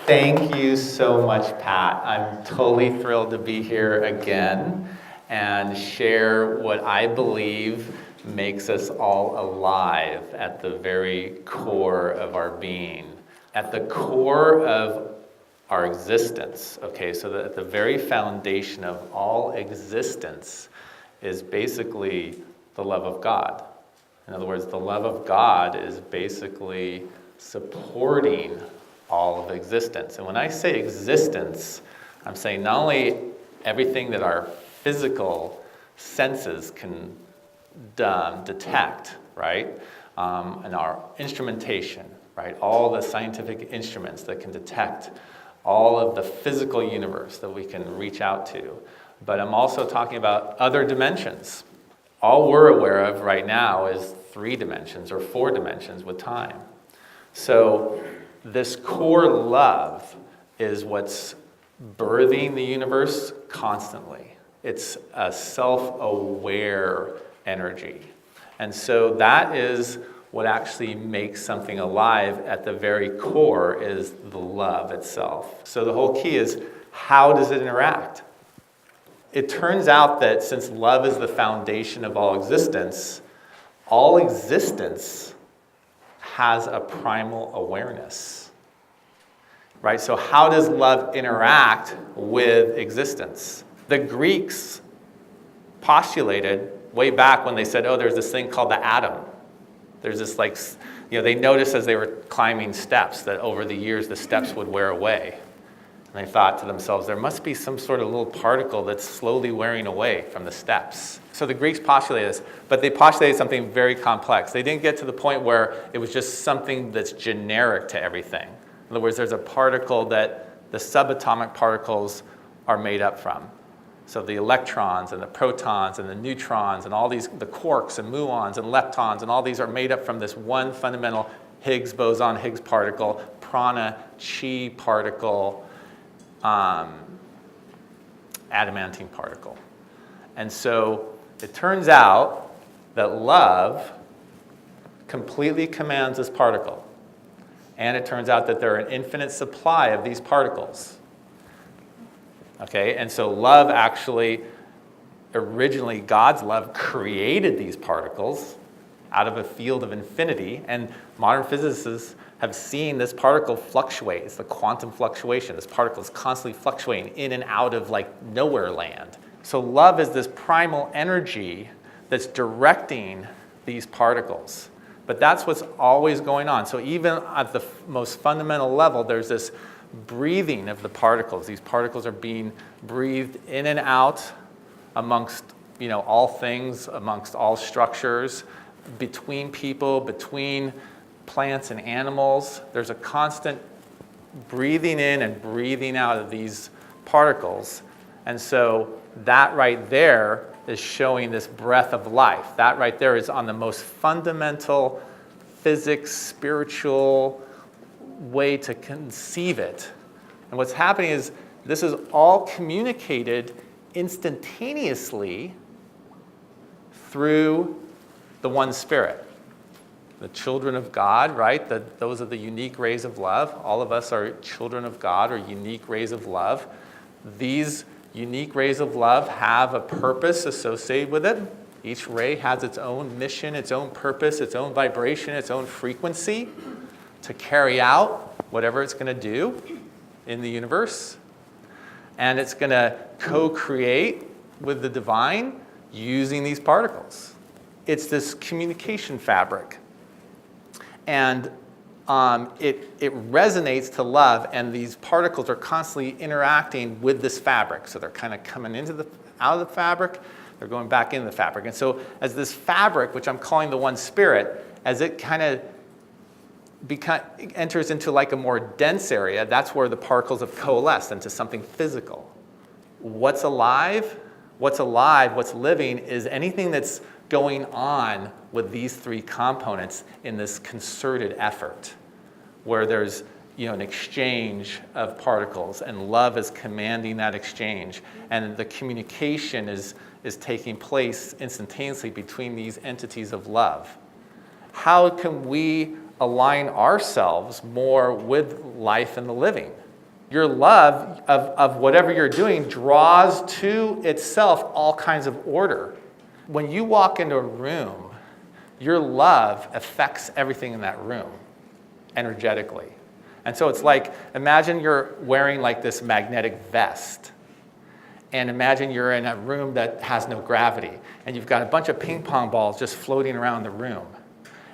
Thank you so much, Pat. I'm totally thrilled to be here again and share what I believe makes us all alive at the very core of our being, at the core of our existence. Okay, so that at the very foundation of all existence is basically the love of God. In other words, the love of God is basically supporting all of existence. And when I say existence, I'm saying not only everything that our physical senses can detect, right? And our instrumentation, right? All the scientific instruments that can detect all of the physical universe that we can reach out to. But I'm also talking about other dimensions. All we're aware of right now is 3 dimensions or 4 dimensions with time. So this core love is what's birthing the universe constantly. It's a self-aware energy. And so that is what actually makes something alive at the very core is the love itself. So the whole key is, how does it interact? It turns out that since love is the foundation of all existence has a primal awareness, right? So how does love interact with existence? The Greeks postulated way back when they said, oh, there's this thing called the atom. There's this they noticed as they were climbing steps that over the years the steps would wear away. And they thought to themselves, there must be some sort of little particle that's slowly wearing away from the steps. So the Greeks postulated this, but they postulated something very complex. They didn't get to the point where it was just something that's generic to everything. In other words, there's a particle that the subatomic particles are made up from. So the electrons and the protons and the neutrons and all these, the quarks and muons and leptons and all these are made up from this one fundamental Higgs boson, Higgs particle, prana, chi particle, adamantine particle. And so it turns out that love completely commands this particle. And it turns out that there are an infinite supply of these particles. Okay, and so love actually, originally God's love created these particles out of a field of infinity, and modern physicists have seen this particle fluctuate. It's the quantum fluctuation. This particle is constantly fluctuating in and out of nowhere land. So love is this primal energy that's directing these particles. But that's what's always going on. So even at the most fundamental level, there's this breathing of the particles. These particles are being breathed in and out amongst all things, amongst all structures, between people, between plants and animals. There's a constant breathing in and breathing out of these particles. And so that right there is showing this breath of life. That right there is on the most fundamental physics, spiritual way to conceive it. And what's happening is this is all communicated instantaneously through the one Spirit. The children of God, right? Those are the unique rays of love. All of us are children of God or unique rays of love. These unique rays of love have a purpose associated with it. Each ray has its own mission, its own purpose, its own vibration, its own frequency to carry out whatever it's going to do in the universe. And it's going to co-create with the divine using these particles. It's this communication fabric. And it resonates to love, and these particles are constantly interacting with this fabric. So they're kind of coming out of the fabric, they're going back into the fabric. And so as this fabric, which I'm calling the one Spirit, as it kind of enters into a more dense area, that's where the particles have coalesced into something physical. What's alive, what's living is anything that's going on with these 3 components in this concerted effort, where there's an exchange of particles, and love is commanding that exchange, and the communication is taking place instantaneously between these entities of love. How can we align ourselves more with life and the living? Your love of whatever you're doing draws to itself all kinds of order. When you walk into a room, your love affects everything in that room energetically. And so it's like, imagine you're wearing like this magnetic vest. And imagine you're in a room that has no gravity. And you've got a bunch of ping pong balls just floating around the room.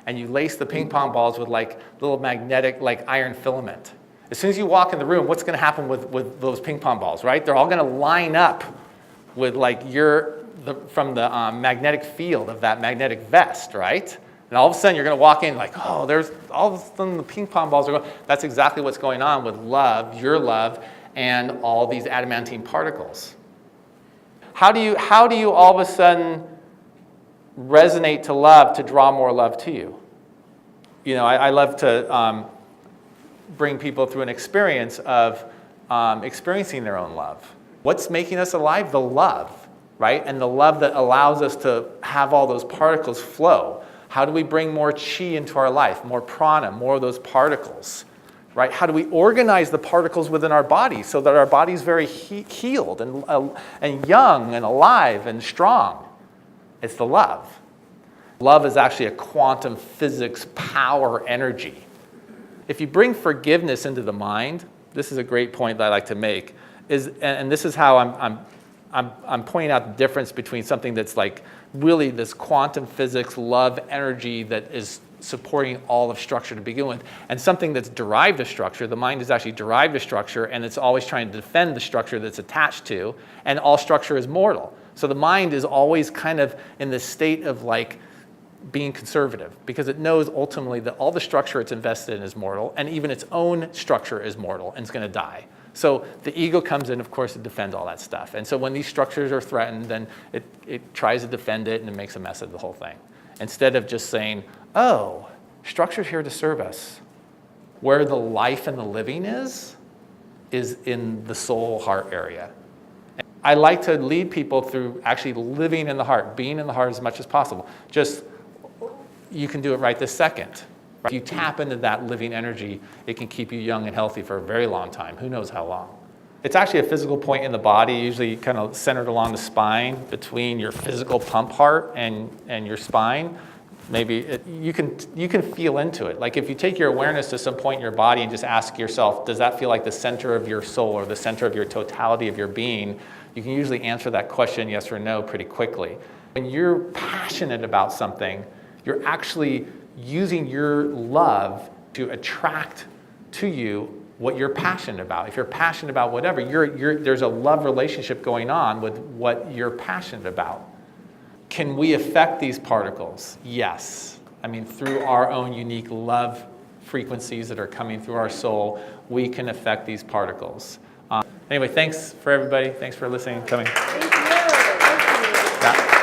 And you lace the ping pong balls with like little magnetic, like iron filament. As soon as you walk in the room, what's going to happen with those ping pong balls, right? They're all going to line up with like from the magnetic field of that magnetic vest, right? And all of a sudden you're going to walk in like, oh, there's all of a sudden the ping pong balls are going. That's exactly what's going on with love, your love, and all these adamantine particles. How do you all of a sudden resonate to love to draw more love to you? You know, I love to bring people through an experience of experiencing their own love. What's making us alive? The love, right? And the love that allows us to have all those particles flow. How do we bring more chi into our life, more prana, more of those particles, right? How do we organize the particles within our body so that our body's very healed and young and alive and strong? It's the love. Love is actually a quantum physics power energy. If you bring forgiveness into the mind, this is a great point that I like to make, and this is how I'm pointing out the difference between something that's like really this quantum physics love energy that is supporting all of structure to begin with, and something that's derived of structure. The mind is actually derived of structure, and it's always trying to defend the structure that's attached to, and all structure is mortal. So the mind is always kind of in this state of like being conservative, because it knows ultimately that all the structure it's invested in is mortal, and even its own structure is mortal and it's going to die. So the ego comes in, of course, to defend all that stuff. And so when these structures are threatened, then it tries to defend it, and it makes a mess of the whole thing. Instead of just saying, oh, structure's here to serve us. Where the life and the living is in the soul heart area. I like to lead people through actually living in the heart, being in the heart as much as possible. Just, you can do it right this second. If you tap into that living energy, it can keep you young and healthy for a very long time. Who knows how long? It's actually a physical point in the body, usually kind of centered along the spine between your physical pump heart and your spine. Maybe you can feel into it. Like if you take your awareness to some point in your body and just ask yourself, does that feel like the center of your soul or the center of your totality of your being? You can usually answer that question yes or no pretty quickly. When you're passionate about something, you're actually using your love to attract to you what you're passionate about. If you're passionate about whatever, there's a love relationship going on with what you're passionate about. Can we affect these particles? Yes. I mean, through our own unique love frequencies that are coming through our soul, we can affect these particles. Anyway, thanks for everybody. Thanks for listening and coming. Thank you. Thank you. Yeah.